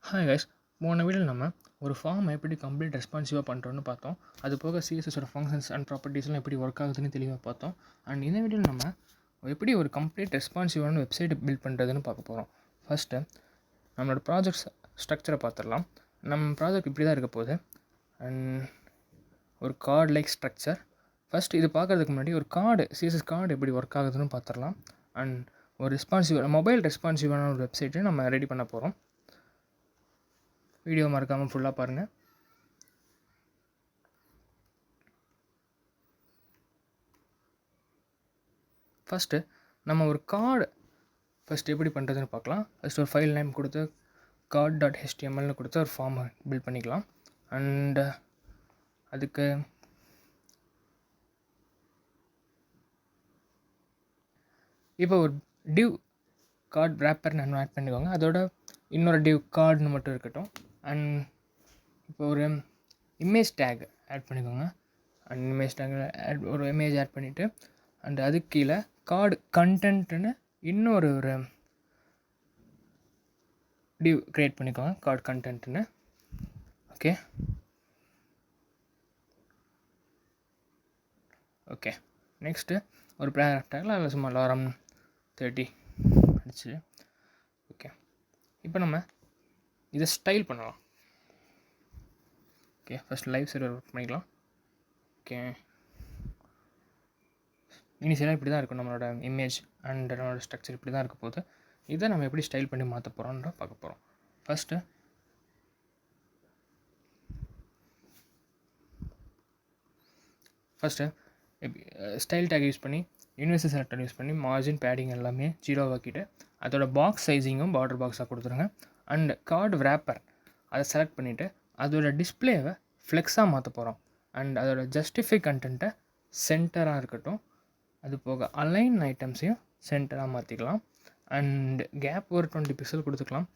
Hi guys. போன வீடியோவில் நம்ம ஒரு ஃபார்மை எப்படி கம்ப்ளீட் ரெஸ்பான்சிவாக பண்ணுறோன்னு பார்த்தோம். அது போக சிஎஸ்எஸோட ஃபங்க்ஷன்ஸ் அண்ட் ப்ராப்பர்ட்டிஸ்லாம் எப்படி ஒர்க் ஆகுதுன்னு தெளிவாக பார்த்தோம். அண்ட் இந்த வீடியோவில் நம்ம எப்படி ஒரு கம்ப்ளீட் ரெஸ்பான்சிவான வெப்சைட் பில்ட் பண்ணுறதுன்னு பார்க்க போகிறோம். ஃபஸ்ட்டு நம்மளோட ப்ராஜெக்ட் ஸ்ட்ரக்சரை பார்த்துடலாம். நம்ம ப்ராஜெக்ட் இப்படி தான் இருக்க போகுது. அண்ட் ஒரு கார்டு லைக் ஸ்ட்ரக்சர். ஃபஸ்ட் இது பார்க்குறதுக்கு முன்னாடி ஒரு கார்டு சிஎஸ்எஸ் கார்டு எப்படி ஒர்க் ஆகுதுன்னு பார்த்துடலாம். அண்ட் ஒரு மொபைல் ரெஸ்பான்சிவான ஒரு வெப்சைட்டை நம்ம ரெடி பண்ண போகிறோம். வீடியோ மறக்காமல் ஃபுல்லாக பாருங்கள். ஃபஸ்ட்டு நம்ம ஒரு கார்டு எப்படி பண்ணுறதுன்னு பார்க்கலாம். ஃபஸ்ட்டு ஒரு ஃபைல் நேம் கொடுத்து card.htmlனு கொடுத்து ஒரு ஃபார்மை பில்ட் பண்ணிக்கலாம். அண்டு அதுக்கு இப்போ ஒரு டிவ் கார்டு ரேப்பர்னு ஆட் பண்ணிக்கோங்க. அதோட இன்னொரு டிவ் கார்டுன்னு மட்டும் இருக்கட்டும். அண்ட் இப்போ ஒரு இமேஜ் டேக் ஆட் பண்ணிக்கோங்க. அண்ட் இமேஜ் டேக் ஒரு இமேஜ் ஆட் பண்ணிவிட்டு அண்ட் அதுக்கு கீழே கார்டு கண்டென்ட்னு இன்னொரு டிவ் க்ரியேட் பண்ணிக்கோங்க. கார்டு கண்டென்ட்னு. ஓகே ஓகே நெக்ஸ்ட்டு ஒரு பேராகிராஃப் டேக்கில் அதில் சும்மா அலாரம் 30 அடிச்சு. ஓகே இப்போ நம்ம இதை ஸ்டைல் பண்ணலாம். Okay first live server work பண்ணிக்கலாம். ஓகே இனிஷியலாக இப்படி தான் இருக்கும் நம்மளோட இமேஜ் அண்ட் நம்மளோட ஸ்ட்ரக்சர் இப்படி தான் இருக்க போகுது. இதை நம்ம எப்படி ஸ்டைல் பண்ணி மாற்ற போகிறோன்ற பார்க்க போகிறோம். ஃபஸ்ட்டு ஸ்டைல் டேக் யூஸ் பண்ணி யூனிவர்சல் செலக்டர் யூஸ் பண்ணி மார்ஜின் பேடிங் எல்லாமே 0 ஆக்கிட்டு அதோட பாக்ஸ் சைஸிங்கும் பார்டர் பாக்ஸாக கொடுத்துருங்க. அண்ட் கார்டு ரேப்பர் அதை செலக்ட் பண்ணிவிட்டு அதோட டிஸ்பிளேவை ஃப்ளெக்ஸாக மாற்ற போகிறோம். அண்ட் அதோட ஜஸ்டிஃபை கண்டென்ட்டை சென்டராக இருக்கட்டும். அது போக அலைன் ஐட்டம்ஸையும் சென்டராக மாற்றிக்கலாம். அண்ட் கேப் ஒரு 20 பிக்சல் கொடுத்துக்கலாம்.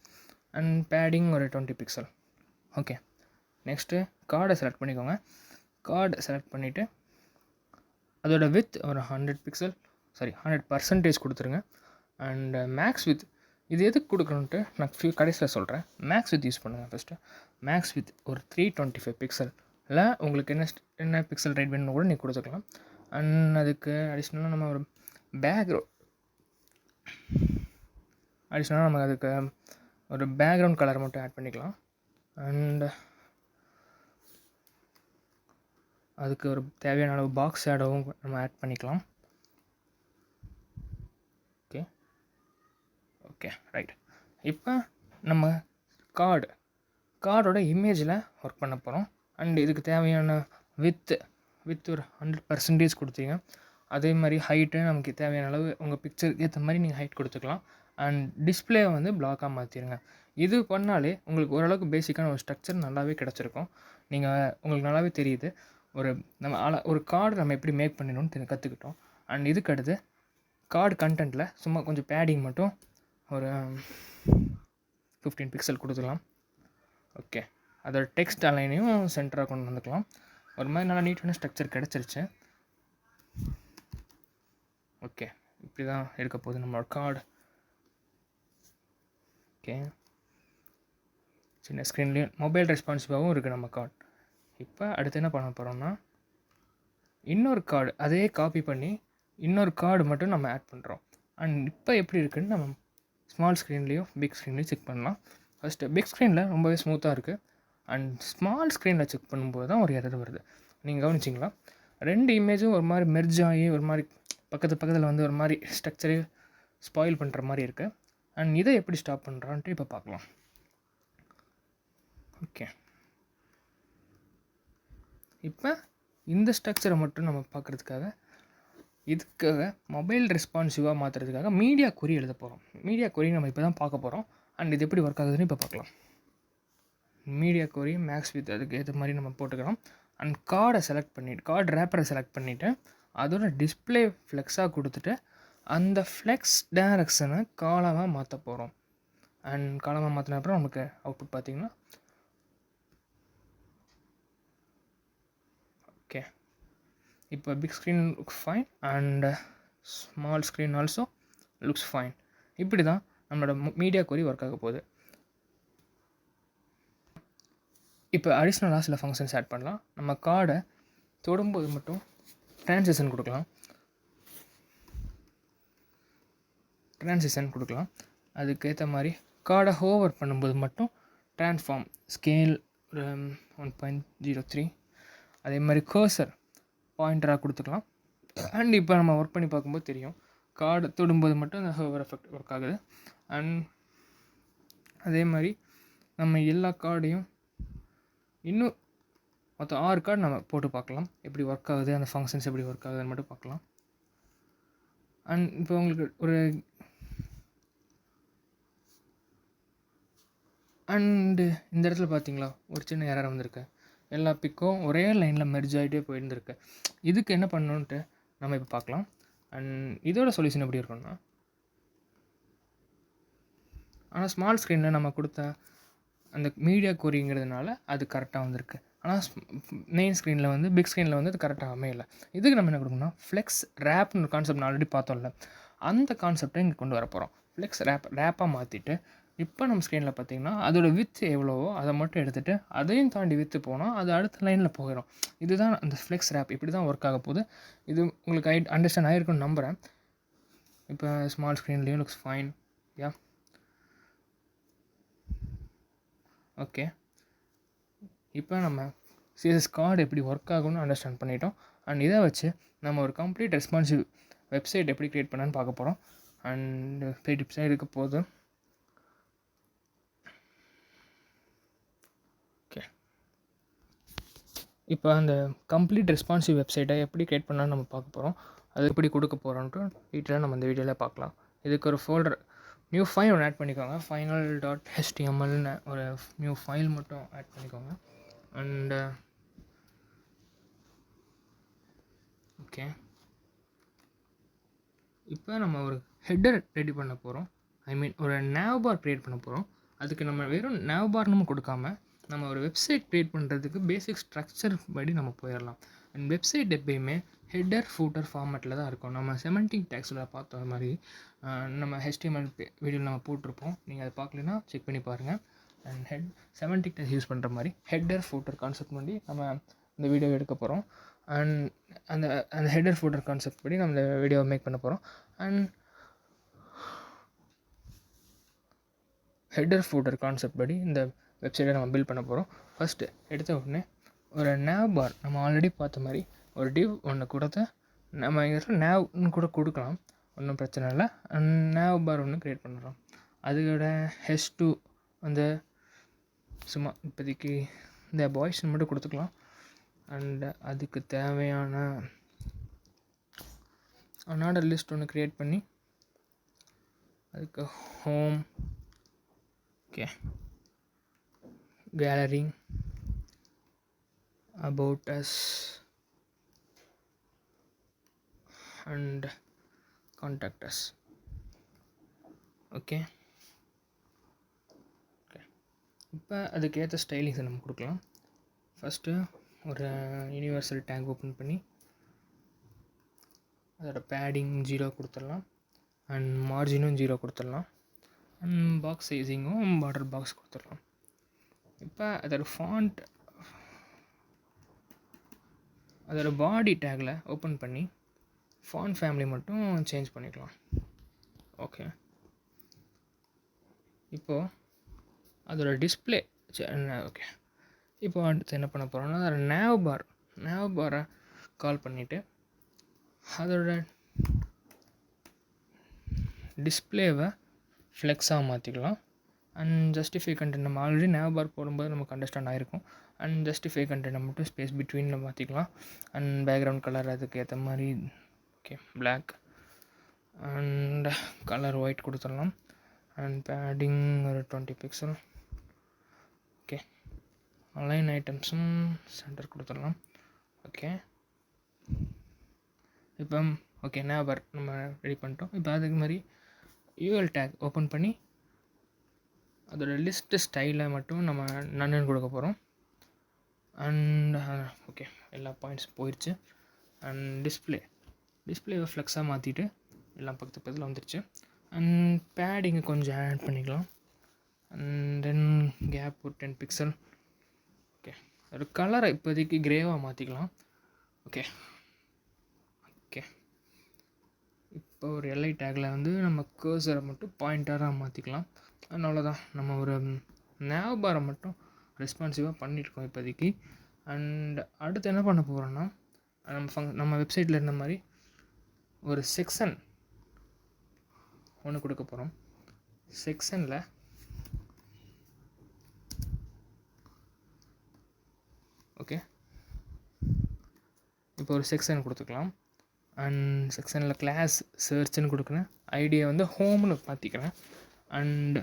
அண்ட் பேடிங் ஒரு 20 பிக்சல். ஓகே நெக்ஸ்ட்டு கார்டை செலக்ட் பண்ணிக்கோங்க. கார்டு செலக்ட் பண்ணிவிட்டு அதோட வித் ஒரு 100% கொடுத்துருங்க. அண்ட் மேக்ஸ் வித் இது எதுக்கு கொடுக்கணுன்ட்டு நான் கடைசியில் சொல்கிறேன். மேக்ஸ் வித் யூஸ் பண்ணுங்கள். ஃபஸ்ட்டு மேக்ஸ் வித் ஒரு 325 பிக்சலில் உங்களுக்கு என்ன பிக்சல் ரைட் வேணும்னு கூட நீங்கள் கொடுத்துக்கலாம். அண்ட் அதுக்கு அடிஷ்னலாக நம்ம ஒரு பேக்ரவுண்ட் கலர் மட்டும் ஆட் பண்ணிக்கலாம். அண்ட் அதுக்கு ஒரு தேவையான அளவு பாக்ஸ் ஷேடோவும் நம்ம ஆட் பண்ணிக்கலாம். Okay right. இப்போ நம்ம கார்டோட இமேஜில் ஒர்க் பண்ண போகிறோம். அண்ட் இதுக்கு தேவையான வித் ஒரு 100% கொடுத்தீங்க. அதே மாதிரி ஹைட்டு நமக்கு தேவையான அளவு உங்கள் பிக்சருக்கு ஏற்ற மாதிரி நீங்கள் ஹைட் கொடுத்துக்கலாம். அண்ட் டிஸ்பிளேவை வந்து பிளாக்காக மாற்றிடுங்க. இது பண்ணாலே உங்களுக்கு ஓரளவுக்கு பேசிக்கான ஒரு ஸ்ட்ரக்சர் நல்லாவே கிடச்சிருக்கும். உங்களுக்கு நல்லாவே தெரியுது ஒரு கார்டு நம்ம எப்படி மேக் பண்ணணும்னு கற்றுக்கிட்டோம். அண்ட் இதுக்கு அடுத்து கார்டு கண்டென்ட்டில் சும்மா கொஞ்சம் பேடிங் மட்டும் ஒரு 15 பிக்சல் கொடுத்துக்கலாம். ஓகே அதோட டெக்ஸ்ட் அலைனையும் சென்டராக கொண்டு வந்துக்கலாம். ஒரு மாதிரி நல்லா நீட்டான ஸ்ட்ரக்சர் கிடச்சிருச்சு. ஓகே இப்படி தான் இருக்க போகுது நம்மளோட கார்டு. ஓகே சின்ன ஸ்க்ரீன்லேயும் மொபைல் ரெஸ்பான்சிவாகவும் இருக்குது நம்ம கார்டு. இப்போ அடுத்து என்ன பண்ண போகிறோம்னா இன்னொரு கார்டு அதே காப்பி பண்ணி இன்னொரு கார்டு மட்டும் நம்ம ஆட் பண்ணுறோம். அண்ட் இப்போ எப்படி இருக்குதுன்னு நம்ம ஸ்மால் ஸ்க்ரீன்லேயும் பிக் ஸ்க்ரீன்லேயும் செக் பண்ணலாம். ஃபஸ்ட்டு பிக் ஸ்க்ரீனில் ரொம்பவே ஸ்மூத்தாக இருக்குது. அண்ட் ஸ்மால் ஸ்க்ரீனில் செக் பண்ணும்போது தான் ஒரு எரர் வருது. நீங்கள் கவனிச்சிங்களா? 2 இமேஜும் ஒரு மாதிரி மெர்ஜ் ஆகி ஒரு மாதிரி பக்கத்தில் வந்து ஒரு மாதிரி ஸ்ட்ரக்சரே ஸ்பாயில் பண்ணுற மாதிரி இருக்குது. அண்ட் இதை எப்படி ஸ்டாப் பண்ணுறான்ட்டு இப்போ பார்க்கலாம். ஓகே இப்போ இந்த ஸ்ட்ரக்சரை மட்டும் நம்ம பார்க்குறதுக்காக இதுக்காக மொபைல் ரெஸ்பான்சிவாக மாற்றுறதுக்காக மீடியா கொரி எழுத போகிறோம். மீடியா கொரி நம்ம இப்போ தான் பார்க்க போகிறோம். அண்ட் இது எப்படி ஒர்க் ஆகுதுன்னு இப்போ பார்க்கலாம். மீடியா கொரி மேக்ஸ் வித் அதுக்கு ஏற்ற மாதிரி நம்ம போட்டுக்கிறோம். அண்ட் கார்டு ரேப்பரை செலக்ட் பண்ணிவிட்டு அதோட டிஸ்பிளே ஃப்ளெக்ஸாக கொடுத்துட்டு அந்த ஃப்ளெக்ஸ் டைரக்ஷனை காலமாக மாற்ற போகிறோம். அண்ட் காலமாக மாற்றின அப்புறம் நமக்கு அவுட்புட் பார்த்திங்கன்னா ஓகே இப்போ big screen looks fine and small screen also looks fine. இப்படி தான் நம்மளோட மீடியா கொரி ஒர்க் ஆக போகுது. இப்போ அடிஷ்னலாக சில ஃபங்க்ஷன்ஸ் ஆட் பண்ணலாம். நம்ம கார்டை தொடும்போது மட்டும் ட்ரான்சிஷன் கொடுக்கலாம். அதுக்கேற்ற மாதிரி கார்டை ஹோவர் பண்ணும்போது மட்டும் ட்ரான்ஸ்ஃபார்ம் ஸ்கேல் 1.03, அதே மாதிரி கர்சர் பாயிண்டராக கொடுத்துக்கலாம். அண்ட் இப்போ நம்ம ஒர்க் பண்ணி பார்க்கும்போது தெரியும், கார்டு தொடும்போது மட்டும் அந்த ஹோவர் எஃபெக்ட் ஒர்க் ஆகுது. அண்ட் அதே மாதிரி நம்ம எல்லா கார்டையும் இன்னும் மொத்தம் 6 கார்டு நம்ம போட்டு பார்க்கலாம், எப்படி ஒர்க் ஆகுது, அந்த ஃபங்க்ஷன்ஸ் எப்படி ஒர்க் ஆகுதுன்னு மட்டும் பார்க்கலாம். அண்ட் இப்போ உங்களுக்கு ஒரு அண்டு இந்த இடத்துல பார்த்தீங்களா ஒரு சின்ன எரர் வந்திருக்கு. எல்லா பிக்கும் ஒரே லைனில் மெர்ஜ் ஆகிட்டே போயிருந்துருக்கு. இதுக்கு என்ன பண்ணணுன்ட்டு நம்ம இப்போ பார்க்கலாம். அண்ட் இதோட சொல்யூஷன் எப்படி இருக்குன்னா, ஆனால் ஸ்மால் ஸ்க்ரீனில் நம்ம கொடுத்த அந்த மீடியா கோரிங்கிறதுனால அது கரெக்டாக வந்திருக்கு. ஆனால் மெயின் ஸ்க்ரீனில் வந்து பிக் ஸ்க்ரீனில் வந்து அது கரெக்டாக அமையலை. இதுக்கு நம்ம என்ன கொடுக்கணும்னா ஃப்ளெக்ஸ் ரேப்னு ஒரு கான்செப்ட் நான் ஆல்ரெடி பார்த்தோம்ல, அந்த கான்செப்டை இங்கே கொண்டு வர போகிறோம். ஃப்ளெக்ஸ் ரேப்பாக மாற்றிட்டு இப்போ நம்ம ஸ்க்ரீனில் பார்த்தீங்கன்னா அதோட வித்து எவ்வளவோ அதை மட்டும் எடுத்துகிட்டு அதையும் தாண்டி வித்து போனால் அது அடுத்த லைனில் போயிடும். இதுதான் அந்த ஃப்ளெக்ஸ் ரேப். இப்படி தான் ஒர்க் ஆக போகுது. இது உங்களுக்கு அண்டர்ஸ்டாண்ட் ஆகிருக்குன்னு நம்புகிறேன். இப்போ ஸ்மால் ஸ்க்ரீன்லேயும் லுக்ஸ் ஃபைன். Yeah okay. இப்போ நம்ம சிஎஸ்எஸ் கார்டு எப்படி ஒர்க் ஆகும்னு அண்டர்ஸ்டாண்ட் பண்ணிட்டோம். அண்ட் இதை வச்சு நம்ம ஒரு கம்ப்ளீட் ரெஸ்பான்சிவ் வெப்சைட் எப்படி க்ரியேட் பண்ணான்னு பார்க்க போகிறோம். அண்ட் டிப்ஸாக இருக்க போது ஓகே. இப்போ அந்த கம்ப்ளீட் ரெஸ்பான்சிவ் வெப்சைட்டை எப்படி க்ரியேட் பண்ணான்னு நம்ம பார்க்க போகிறோம். அது எப்படி கொடுக்க போகிறோன்ட்டு டீட்டெயிலாக நம்ம இந்த வீடியோவில் பார்க்கலாம். இதுக்கு ஒரு ஃபோல்டர் நியூ ஃபைல் ஒன்று ஆட் பண்ணிக்கோங்க. final.htmlனு ஒரு நியூ ஃபைல் மட்டும் ஆட் பண்ணிக்கோங்க. அண்டு ஓகே, இப்போ நம்ம ஒரு ஹெட்டர் ரெடி பண்ண போகிறோம். ஒரு nav bar க்ரியேட் பண்ண போகிறோம். அதுக்கு நம்ம வெறும் nav bar நம்ம கொடுக்காம நம்ம ஒரு வெப்சைட் க்ரியேட் பண்ணுறதுக்கு பேசிக் ஸ்ட்ரக்சர் படி நம்ம போயிடலாம். அண்ட் வெப்சைட் எப்பயுமே ஹெட்டர் ஃபூட்டர் ஃபார்மேட்டில் தான் இருக்கும். நம்ம செமண்டிக் டேக்ஸில் பார்த்த மாதிரி நம்ம HTML வீடியோவில் நம்ம போட்டிருப்போம். நீங்கள் அதை பார்க்கலன்னா செக் பண்ணி பாருங்கள். அண்ட் செமண்டிக் டேக்ஸ் யூஸ் பண்ணுற மாதிரி ஹெட்டர் ஃபூட்டர் கான்செப்ட் பண்ணி நம்ம இந்த வீடியோ எடுக்க போகிறோம். அண்ட் அந்த ஹெட்டர் ஃபூட்டர் கான்செப்ட் படி நம்ம இந்த வீடியோவை மேக் பண்ண போகிறோம். அண்ட் ஹெட்டர் ஃபூட்டர் கான்செப்ட் படி இந்த வெப்சைட்டை நம்ம பில்ட் பண்ண போகிறோம். ஃபஸ்ட்டு எடுத்த உடனே ஒரு nav bar நம்ம ஆல்ரெடி பார்த்த மாதிரி ஒரு டிவ் ஒன்று கொடுத்து நம்ம இங்கே நேவ்னு கூட கொடுக்கலாம், ஒன்றும் பிரச்சனை இல்லை. nav bar ஒன்று க்ரியேட் பண்ணுறோம். அதோட h2 அந்த சும்மா இப்போதைக்கு இந்த பாய்ஸ் மட்டும் கொடுத்துக்கலாம். அண்ட் அதுக்கு தேவையான அனாடர் லிஸ்ட் ஒன்று க்ரியேட் பண்ணி அதுக்கு home, okay, gallery, about us and contact us. Okay, இப்போ அதுக்கேற்ற ஸ்டைலிங்ஸை நம்ம கொடுக்கலாம். ஃபஸ்ட்டு ஒரு யூனிவர்சல் டேக் ஓப்பன் பண்ணி அதோட பேடிங் 0 கொடுத்துடலாம். அண்ட் மார்ஜினும் 0 கொடுத்துடலாம். அண்ட் பாக்ஸ் சைஸிங்கும் பார்டர் பாக்ஸ் கொடுத்துடலாம். இப்போ அதோட ஃபாண்ட் அதோட பாடி டேக்கில் ஓப்பன் பண்ணி ஃபாண்ட் ஃபேமிலி மட்டும் சேஞ்ச் பண்ணிக்கலாம். ஓகே, இப்போது அதோட டிஸ்பிளே ஓகே. இப்போ அடுத்து என்ன பண்ண போகிறோம்னா அதோட nav பாரை கால் பண்ணிவிட்டு அதோட டிஸ்பிளேவை ஃப்ளெக்ஸாக மாற்றிக்கலாம். அண்ட் ஜஸ்டிஃபை கண்டென்ட் நம்ம ஆல்ரெடி nav bar போடும்போது நமக்கு அண்டர்ஸ்டாண்ட் ஆகிருக்கும். அண்ட் ஜஸ்டிஃபை கண்டென்ட்டை மட்டும் ஸ்பேஸ் பிட்வீனில் மாற்றிக்கலாம். அண்ட் பேக்ரவுண்ட் கலர் அதுக்கு ஏற்ற மாதிரி okay black and colour white கொடுத்துடலாம். அண்ட் பேடிங் ஒரு 20 பிக்சல். ஓகே, அலைன் ஐட்டம்ஸும் சென்டர் கொடுத்துடலாம். ஓகே, இப்போ ஓகே nav bar நம்ம ரெடி பண்ணிட்டோம். இப்போ அதுக்கு மாதிரி UL டேக் ஓப்பன் பண்ணி அதோட லிஸ்ட்டு ஸ்டைலை மட்டும் நம்ம நன்னு கொடுக்க போகிறோம். அண்ட் ஓகே, எல்லா பாயிண்ட்ஸ் போயிடுச்சு. அண்ட் டிஸ்பிளேவை ஃப்ளெக்ஸாக மாற்றிட்டு எல்லாம் பக்கத்தில் வந்துடுச்சு. அண்ட் பேடிங்கை கொஞ்சம் ஆட் பண்ணிக்கலாம். அண்ட் தென் கேப் ஒரு 10 பிக்சல். ஓகே, ஒரு கலரை இப்போதைக்கு கிரேவாக மாற்றிக்கலாம். ஓகே ஓகே இப்போ ஒரு எல்ஐ டேக்கில் வந்து நம்ம கர்சரை மட்டும் பாயிண்டராக மாற்றிக்கலாம். அதனால தான் நம்ம ஒரு நேவ் பாரை மட்டும் ரெஸ்பான்சிவாக பண்ணியிருக்கோம் இப்போதைக்கு. அண்ட் அடுத்து என்ன பண்ண போகிறோன்னா, நம்ம வெப்சைட்டில் இருந்த மாதிரி ஒரு செக்ஷன் ஒன்று கொடுக்க போகிறோம். செக்ஷனில் ஓகே, இப்போ ஒரு செக்ஷன் கொடுத்துக்கலாம். அண்ட் செக்ஷனில் கிளாஸ் சர்ச்னு கொடுக்குறேன். ஐடியை வந்து ஹோம்னு மாற்றிக்கிறேன். அண்ட்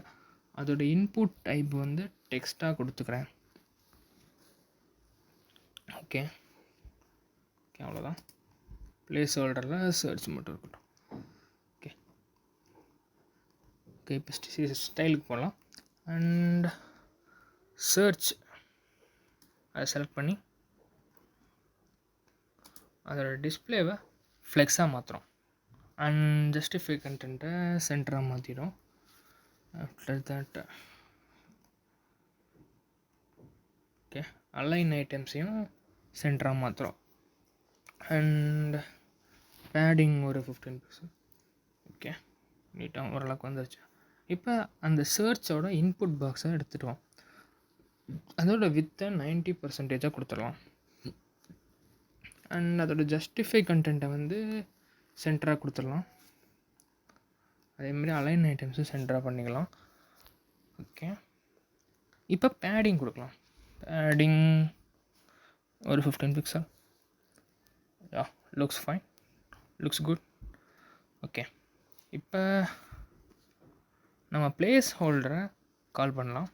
அதோட இன்புட் டைப் வந்து டெக்ஸ்ட்டாக கொடுத்துக்கிறேன். ஓகே ஓகே அவ்வளோதான். ப்ளேஸ் ஹோல்டரில் சர்ச் மட்டும் இருக்கட்டும். ஓகே ஓகே இப்போ ஸ்டைலுக்கு போகலாம். அண்ட் சர்ச் அதை செலக்ட் பண்ணி அதோட டிஸ்பிளேவை ஃப்ளெக்ஸாக மாற்றுறோம். அண்ட் ஜஸ்டிஃபை கண்டென்ட்டை சென்டராக மாற்றிடும். ஆஃப்டர் தட் ஓகே அலைன் ஐட்டம்ஸையும் சென்டராக மாற்றுறோம். அண்ட் பேடிங் ஒரு 15%. ஓகே நீட்டாக ஓரளவுக்கு வந்துருச்சு. இப்போ அந்த சர்ச்சோட இன்புட் பாக்ஸை எடுத்துடுவோம். அதோட வித்தை 90% கொடுத்துடலாம். அண்ட் அதோட ஜஸ்டிஃபை கண்டென்ட்டை வந்து சென்டராக கொடுத்துடலாம். அதேமாதிரி அலைன் ஐட்டம்ஸும் சென்டராக பண்ணிக்கலாம். ஓகே இப்போ பேடிங் கொடுக்கலாம். பேடிங் ஒரு 15 pixel. Yeah looks fine, looks good. Okay இப்போ நம்ம ப்ளேஸ் ஹோல்டரை கால் பண்ணலாம்.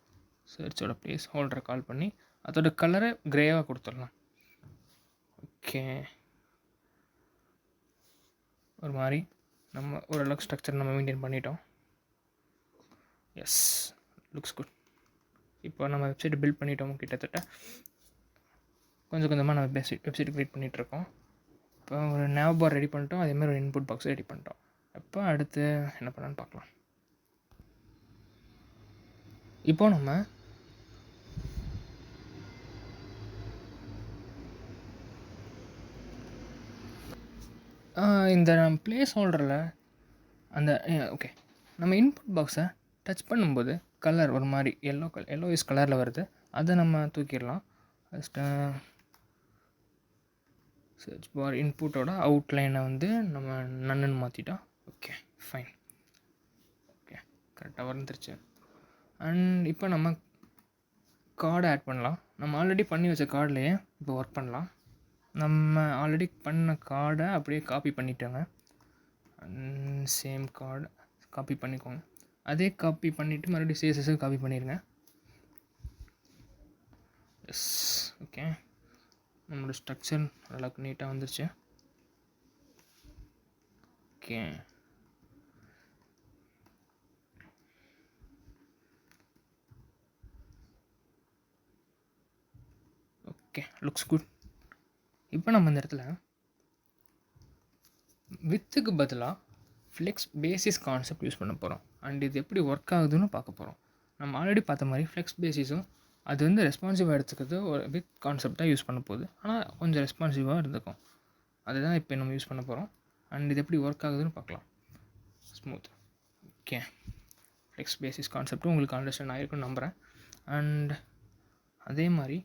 சர்ச்சோட ப்ளேஸ் ஹோல்டரை கால் பண்ணி அதோட கலரை கிரேவாக கொடுத்துடலாம். ஓகே ஒரு மாதிரி நம்ம ஓரளவுக்கு ஸ்ட்ரக்சர் நம்ம மெயின்டைன் பண்ணிட்டோம். Yes looks good. இப்போ நம்ம வெப்சைட் பில்ட் பண்ணிட்டோம். கிட்டத்தட்ட கொஞ்சம் கொஞ்சமாக நம்ம வெப்சைட் க்ரியேட் பண்ணிகிட்ருக்கோம். இப்போ ஒரு நேவ் பார் ரெடி பண்ணிட்டோம். அதேமாதிரி ஒரு இன்புட் பாக்ஸ் ரெடி பண்ணிட்டோம். இப்போ அடுத்து என்ன பண்ணலான்னு பார்க்கலாம். இப்போ நம்ம இந்த ப்ளேஸ் ஹோல்டரில் அந்த ஓகே நம்ம இன்புட் பாக்ஸை டச் பண்ணும்போது கலர் ஒரு மாதிரி எல்லோயிஷ் கலரில் வருது. அதை நம்ம தூக்கிடலாம். ஃபஸ்ட்டு சர்ச் பார் இன்புட்டோட அவுட்லைனை வந்து நம்ம நன்னு மாற்றிட்டோம். Okay fine. ஓகே கரெக்டாக வந்துருச்சு. அண்ட் இப்போ நம்ம கார்டை ஆட் பண்ணலாம். நம்ம ஆல்ரெடி பண்ணி வச்ச கார்ட்லேயே இப்போ ஒர்க் பண்ணலாம். நம்ம ஆல்ரெடி பண்ண கார்டை அப்படியே காப்பி பண்ணிட்டோங்க. சேம் கார்டு காப்பி பண்ணிக்கோங்க. அதே காப்பி பண்ணிவிட்டு மறுபடியும் சிஎஸ்எஸ்ஸை காப்பி பண்ணிடுங்க. எஸ் ஓகே நம்மளோட ஸ்ட்ரக்சர் நல்லா நீட்டாக வந்துருச்சு. Okay okay looks good. இப்போ நம்ம இந்த இடத்துல வித்துக்கு பதிலாக ஃப்ளெக்ஸ் பேசிஸ் கான்செப்ட் யூஸ் பண்ண போகிறோம். அண்ட் இது எப்படி ஒர்க் ஆகுதுன்னு பார்க்க போகிறோம். நம்ம ஆல்ரெடி பார்த்த மாதிரி ஃப்ளெக்ஸ் பேசிஸும் அது வந்து ரெஸ்பான்சிவாக எடுத்துக்கிறது ஒரு வித் கான்செப்டாக யூஸ் பண்ண போகுது. ஆனால் கொஞ்சம் ரெஸ்பான்சிவாக இருந்துக்கும். அதுதான் இப்போ நம்ம யூஸ் பண்ண போகிறோம். அண்ட் இது எப்படி ஒர்க் ஆகுதுன்னு பார்க்கலாம். ஸ்மூத். ஓகே ஃப்ளெக்ஸ் பேசிஸ் கான்செப்ட்டும் உங்களுக்கு அண்டர்ஸ்டாண்ட் ஆகிருக்குன்னு நம்புகிறேன். அண்ட் அதே மாதிரி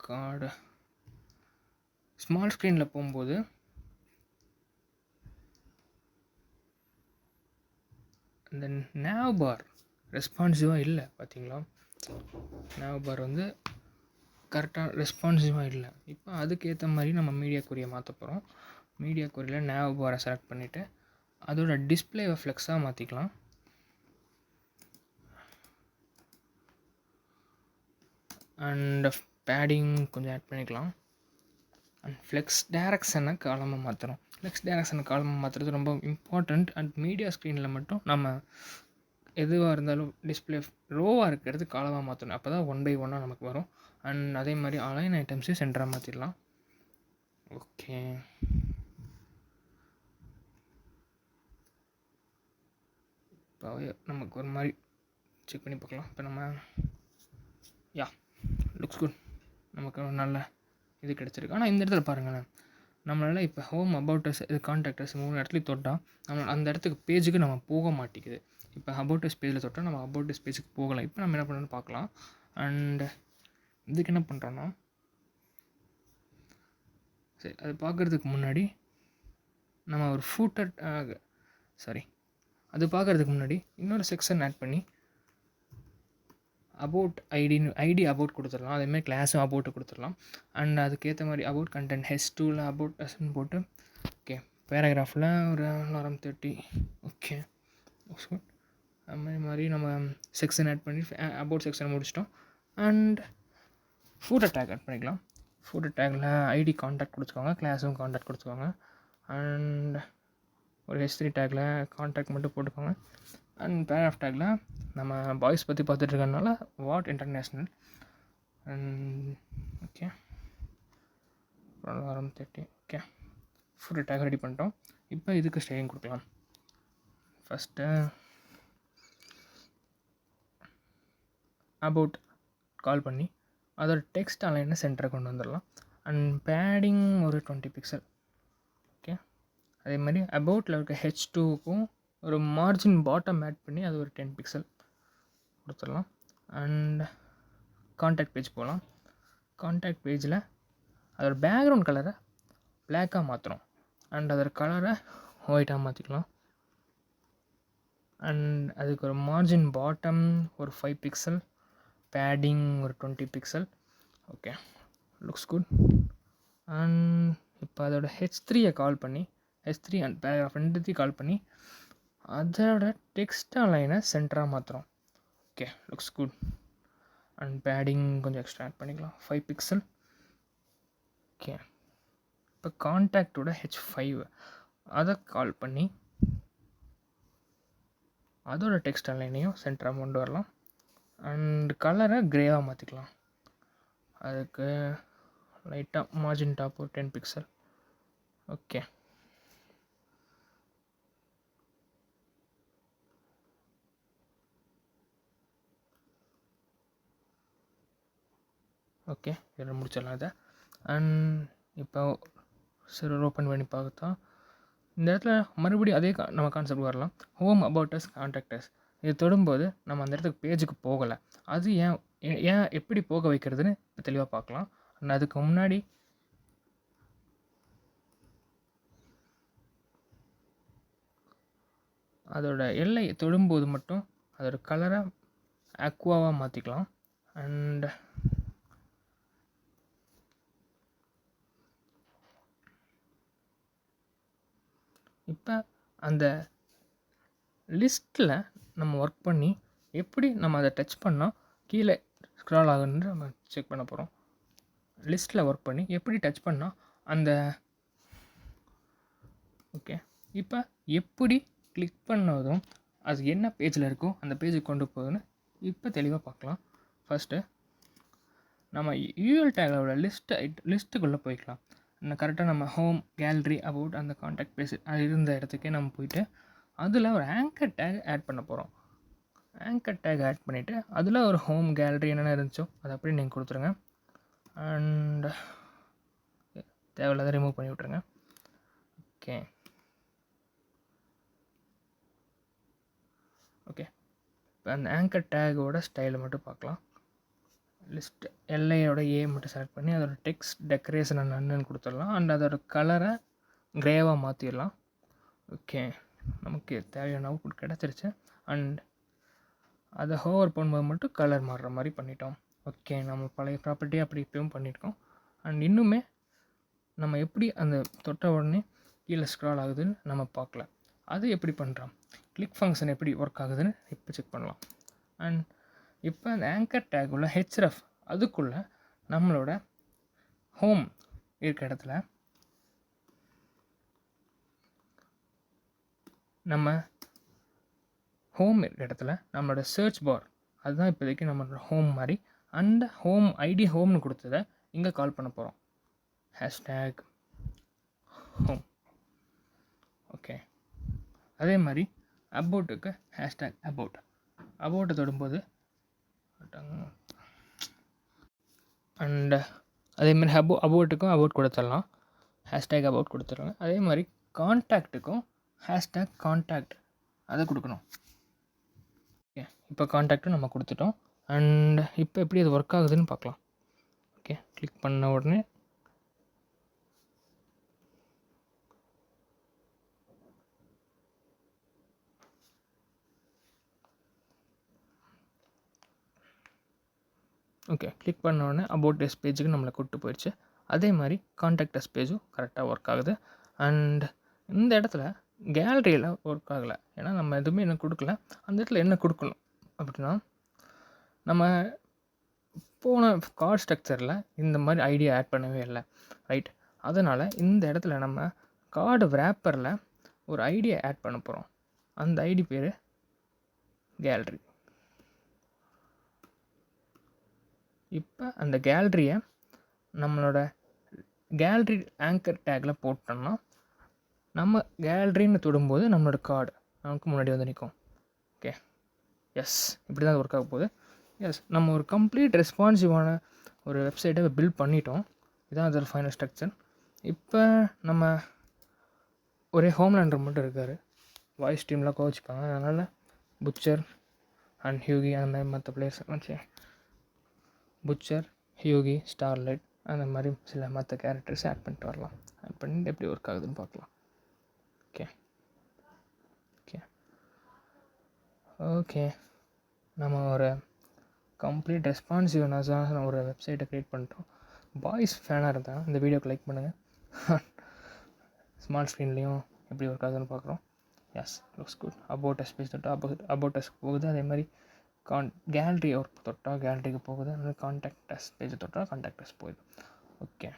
கார்டு ஸ்மால் ஸ்க்ரீனில் போகும்போது இந்த நேவ் பார் ரெஸ்பான்சிவாக இல்லை பார்த்தீங்களா? நேவ் பார் வந்து கரெக்டாக ரெஸ்பான்சிவாக இல்லை. இப்போ அதுக்கேற்ற மாதிரி நம்ம மீடியா கொரியை மாற்ற போகிறோம். மீடியா கொரியில் நேவ் பாரை செலக்ட் பண்ணிவிட்டு அதோட டிஸ்பிளேவை ஃப்ளெக்ஸாக மாற்றிக்கலாம். அண்ட் பேடிங் கொஞ்சம் ஆட் பண்ணிக்கலாம். அண்ட் ஃப்ளெக்ஸ் டேரக்ஷனை காலமாக மாற்றணும். ஃப்ளெக்ஸ் டேரக்ஷனை காலமாக மாற்றுறது ரொம்ப இம்பார்ட்டண்ட். அண்ட் மீடியா ஸ்க்ரீனில் மட்டும் நம்ம எதுவாக இருந்தாலும் டிஸ்பிளே ரோவாக இருக்கிறது காலமாக மாற்றணும். அப்போ தான் 1 by 1 நமக்கு வரும். அண்ட் அதே மாதிரி அலைன் ஐட்டம்ஸையும் சென்டராக மாற்றிடலாம். ஓகே இப்போ நமக்கு ஒரு மாதிரி செக் பண்ணி பார்க்கலாம். இப்போ நம்ம லுக்ஸ் குட். நமக்கு ஒரு நல்ல இது கிடச்சிருக்கு. ஆனால் இந்த இடத்துல பாருங்களேன், நம்மளால் இப்போ ஹோம், அபவுட் அஸ், இது கான்டாக்ட் அஸ் 3 இடத்துலையும் தொட்டால் நம்ம அந்த இடத்துக்கு பேஜுக்கு நம்ம போக மாட்டேங்குது. இப்போ அபவுட் அஸ் பேஜில் தொட்டால் நம்ம அபவுட் அஸ் பேஜுக்கு போகலாம். இப்போ நம்ம என்ன பண்ணணும்னு பார்க்கலாம். அண்ட் இதுக்கு என்ன பண்ணுறோன்னா, சரி அது பார்க்குறதுக்கு முன்னாடி நம்ம ஒரு ஃபூட்டர் அது பார்க்குறதுக்கு முன்னாடி இன்னொரு செக்ஷன் ஆட் பண்ணி அபவுட் ஐடி அபவுட் கொடுத்துடலாம். அதேமாதிரி கிளாஸும் அபவுட்டு கொடுத்துடலாம். அண்ட் அதுக்கேற்ற மாதிரி அபவுட் கண்டென்ட் H2ல் அபவுட் அஸ்ன்னு போட்டு ஓகே பேராகிராஃபில் ஒரு 30 ஓகே அது மாதிரி நம்ம செக்ஷன் ஆட் பண்ணி அபவுட் செக்ஷன் முடிச்சிட்டோம். அண்ட் ஃபூட்டர் டேக் ஆட் பண்ணிக்கலாம். ஃபூட்டர் டேக்கில் ஐடி கான்டாக்ட் கொடுத்துக்கோங்க, கிளாஸும் கான்டாக்ட் கொடுத்துக்கோங்க. அண்ட் ஒரு H3 டேக்கில் கான்டாக்ட் மட்டும் போட்டுக்கோங்க. அண்ட் பேராகிராஃப் டேக்கில் நம்ம பாய்ஸ் பற்றி பார்த்துட்ருக்கனால what international and okay 30 okay full tag ready பண்ணிட்டோம். இப்போ இதுக்கு ஸ்டைலிங் கொடுக்கலாம். ஃபஸ்ட்டு அபவுட் கால் பண்ணி அதோட டெக்ஸ்ட் அலைனை சென்டரை கொண்டு வந்துடலாம். அண்ட் பேடிங் ஒரு 20 பிக்சல். ஓகே அதே மாதிரி அபவுட்டில் இருக்க H2க்கும் ஒரு மார்ஜின் பாட்டம் ஆட் பண்ணி அது ஒரு 10 பிக்சல் கொடுத்துடலாம். அண்ட் கான்டாக்ட் பேஜ் போகலாம். கான்டாக்ட் பேஜில் அதோட பேக்ரவுண்ட் கலரை பிளாக்காக மாற்றுறோம். அண்ட் அதோட கலரை ஒயிட்டாக மாற்றிக்கலாம். அண்ட் அதுக்கு ஒரு மார்ஜின் பாட்டம் ஒரு 5 பிக்சல், பேடிங் ஒரு 20 pixel. Okay looks good. And இப்போ அதோட H3 கால் பண்ணி H3 அண்ட் பேராகிராஃப் ரெண்டுத்தையும் கால் பண்ணி அதோட டெக்ஸ்ட் லைனை சென்டராக மாற்றுறோம். Okay looks good. And padding கொஞ்சம் எக்ஸ்ட்ரா ஆட் பண்ணிக்கலாம் 5 பிக்சல். ஓகே இப்போ கான்டாக்டோட H5 அதை கால் பண்ணி அதோட டெக்ஸ்ட் லைனையும் சென்டராக கொண்டு வரலாம். அண்ட் கலரை க்ரேவாக மாற்றிக்கலாம். அதுக்கு லைட்டாக மார்ஜின் டாப் ஒரு 10 பிக்சல். ஓகே ஓகே இதில் முடிச்சிடலாம் இதை. அண்ட் இப்போ சரி ஓப்பன் பண்ணி பார்த்தா இந்த இடத்துல மறுபடியும் அதே நம்ம கான்செப்ட் வரலாம். Home, about us, contact as இது தொடும்போது நம்ம அந்த இடத்துக்கு பேஜுக்கு போகலை. அது ஏன் எப்படி போக வைக்கிறதுன்னு தெளிவாக பார்க்கலாம். அண்ட் அதுக்கு முன்னாடி அதோட எல்லை தொடும்போது மட்டும் அதோட கலரை அக்வாவாக மாற்றிக்கலாம். அண்ட் இப்போ அந்த லிஸ்ட்டில் நம்ம ஒர்க் பண்ணி எப்படி நம்ம அதை டச் பண்ணால் கீழே ஸ்க்ரால் ஆகுன்னு நம்ம செக் பண்ண போகிறோம். லிஸ்ட்டில் ஒர்க் பண்ணி எப்படி டச் பண்ணால் அந்த ஓகே இப்போ எப்படி கிளிக் பண்ணதும் அது என்ன பேஜில் இருக்கோ அந்த பேஜுக்கு கொண்டு போகுதுன்னு இப்போ தெளிவாக பார்க்கலாம். ஃபஸ்ட்டு நம்ம யூஎல் டேகோட லிஸ்ட்டுக்குள்ளே போய்க்கலாம். கரெக்டாக நம்ம ஹோம், கேலரி, அபவுட் அந்த கான்டாக்ட் பேஜ் அது இருந்த இடத்துக்கே நம்ம போயிட்டு அதில் ஒரு ஆங்கர் டேக் ஆட் பண்ண போகிறோம். ஆங்கர் டேக் ஆட் பண்ணிவிட்டு அதில் ஒரு ஹோம், கேலரி என்னென்ன இருந்துச்சோ அதை அப்படியே நீங்கள் கொடுத்துருங்க. அண்ட் தேவையில்லாத ரிமூவ் பண்ணி விட்ருங்க. ஓகே ஓகே இப்போ அந்த ஆங்கர் டேகோட ஸ்டைலை மட்டும் பார்க்கலாம். லிஸ்ட் எல்லையோட ஏ மட்டும் செலக்ட் பண்ணி அதோட டெக்ஸ்ட் டெக்கரேஷன் என்னன்னு கொடுத்துடலாம். அண்ட் அதோட கலரை க்ரேவாக மாற்றிடலாம். ஓகே நமக்கு தேவையான அவுட்புட் கிடச்சிருச்சு. அண்ட் அதை ஹோவர் பண்ணும்போது மட்டும் கலர் மாறுற மாதிரி பண்ணிட்டோம். ஓகே நம்ம பழைய ப்ராப்பர்ட்டியை அப்படி இப்பயும் பண்ணியிருக்கோம். அண்ட் இன்னுமே நம்ம எப்படி அந்த தொட்ட உடனே கீழே ஸ்க்ரால் ஆகுதுன்னு நம்ம பார்க்கல. அது எப்படி பண்ணுறோம், கிளிக் ஃபங்க்ஷன் எப்படி ஒர்க் ஆகுதுன்னு இப்போ செக் பண்ணலாம். அண்ட் இப்போ அந்த ஆங்கர் டேக் உள்ள ஹெச்ரஃப் அதுக்குள்ளே நம்மளோட ஹோம் இருக்க இடத்துல நம்ம ஹோம் இருக்க இடத்துல நம்மளோட சர்ச் பார் அதுதான் இப்போதைக்கு நம்மளோட ஹோம் மாதிரி. அந்த ஹோம் ஐடி ஹோம்னு கொடுத்ததை இங்கே கால் பண்ண போகிறோம். Hashtag home. ஓகே அதே மாதிரி அபவுட்டுக்கு ஹேஷ்டேக் அபவுட்டை தொடும்போது அண்ட் அதேமாதிரி அபோட்டுக்கும் அபோட் கொடுத்துடலாம், ஹேஷ்டேக் அபோட் கொடுத்துருங்க. அதே மாதிரி கான்டாக்ட்டுக்கும் ஹேஷ்டேக் கான்டாக்ட் அதை கொடுக்கணும். ஓகே, இப்போ கான்டாக்ட்டும் நம்ம கொடுத்துட்டோம். அண்ட் இப்போ எப்படி அது ஒர்க் ஆகுதுன்னு பார்க்கலாம். ஓகே, கிளிக் பண்ண உடனே ஓகே, கிளிக் பண்ண உடனே அபவுட் அஸ் பேஜுக்கு நம்மளை கூப்பிட்டு போயிடுச்சு. அதே மாதிரி கான்டாக்ட் அஸ் பேஜும் கரெக்டாக ஒர்க் ஆகுது. அண்ட் இந்த இடத்துல கேலரியில் ஒர்க் ஆகலை, ஏன்னா நம்ம எதுவுமே என்ன கொடுக்கல. அந்த இடத்துல என்ன கொடுக்கணும் அப்படின்னா, நம்ம போன கார்ட் ஸ்ட்ரக்சரில் இந்த மாதிரி ஐடியா ஆட் பண்ணவே இல்லை, ரைட்? அதனால் இந்த இடத்துல நம்ம கார்டு ரேப்பரில் ஒரு ஐடியா ஆட் பண்ண போகிறோம். அந்த ஐடி பேர் கேலரி. இப்போ அந்த கேலரியை நம்மளோட கேலரி ஆங்கர் டேக்கில் போட்டோம்னா நம்ம கேலரின்னு தொடும்போது நம்மளோட கார்டு நமக்கு முன்னாடி வந்து நிற்கும். ஓகே, எஸ், இப்படி தான் ஒர்க் ஆக போகுது. எஸ், நம்ம ஒரு கம்ப்ளீட் ரெஸ்பான்சிவான ஒரு வெப்சைட்டை பில்ட் பண்ணிட்டோம். இதுதான் அதோட ஃபைனல் ஸ்ட்ரக்சர். இப்போ நம்ம ஒரே ஹோம்லேண்டர் மட்டும் இருக்கார், வாய்ஸ் டீம்லாம் கோச்சிப்பாங்க. அதனால் புச்சர் அண்ட் ஹியூகி அந்த மாதிரி மற்ற பிளேயர்ஸ் வச்சு புச்சர், ஹியூகி, ஸ்டார்லைட் அந்த மாதிரி சில மற்ற கேரக்டர்ஸ் ஆட் பண்ணிட்டு வரலாம். ஆட் பண்ணிட்டு எப்படி ஒர்க் ஆகுதுன்னு பார்க்கலாம். ஓகே ஓகே ஓகே நம்ம ஒரு கம்ப்ளீட் ரெஸ்பான்சிவ்னஸாக ஒரு வெப்சைட்டை க்ரியேட் பண்ணிட்டோம். பாய்ஸ் ஃபேனாக இருந்தால் இந்த வீடியோக்கு லைக் பண்ணுங்கள். ஸ்மால் ஸ்க்ரீன்லேயும் எப்படி ஒர்க் ஆகுதுன்னு பார்க்குறோம். Yes, looks good. About us page தொட்டால் அபவுட் அஸ் போகுது. அதே மாதிரி கேலரி ஒர்க் தொட்டால் கேலரிக்கு போகுது. அந்த கான்டாக்ட் அஸ் பேஜ் தொட்டால் கான்டாக்ட் அஸ் போகுது. ஓகே,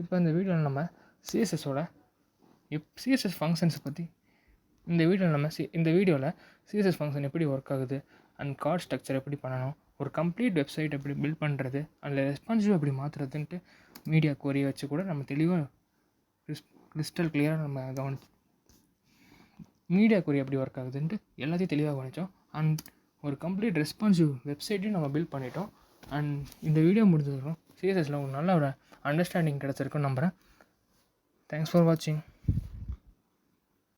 இப்போ இந்த வீடியோவில் நம்ம சிஎஸ்எஸோட சிஎஸ்எஸ் ஃபங்க்ஷன்ஸை பற்றி இந்த வீடியோவில் சிஎஸ்எஸ் ஃபங்க்ஷன் எப்படி ஒர்க் ஆகுது அண்ட் கார்ட் ஸ்ட்ரக்சர் எப்படி பண்ணணும், ஒரு கம்ப்ளீட் வெப்சைட் எப்படி பில்ட் பண்ணுறது, அதில் ரெஸ்பான்சிவ் எப்படி மாற்றுறதுன்ட்டு மீடியா கோரியை வச்சு கூட நம்ம தெளிவாக கிறிஸ்டல் கிளியராக நம்ம மீடியா கோரி எப்படி ஒர்க் ஆகுதுன்ட்டு எல்லாத்தையும் தெளிவாக கவனித்தோம். அண்ட் ஒரு கம்ப்ளீட் ரெஸ்பான்சிவ் வெப்சைட்டையும் நம்ம பில்ட் பண்ணிட்டோம். அண்ட் இந்த வீடியோ முடிஞ்சதுக்கும் சிஎஸ்எஸில் ஒரு நல்ல ஒரு அண்டர்ஸ்டாண்டிங் கிடச்சிருக்குன்னு நம்புகிறேன். தேங்க்ஸ் ஃபார் வாட்சிங்.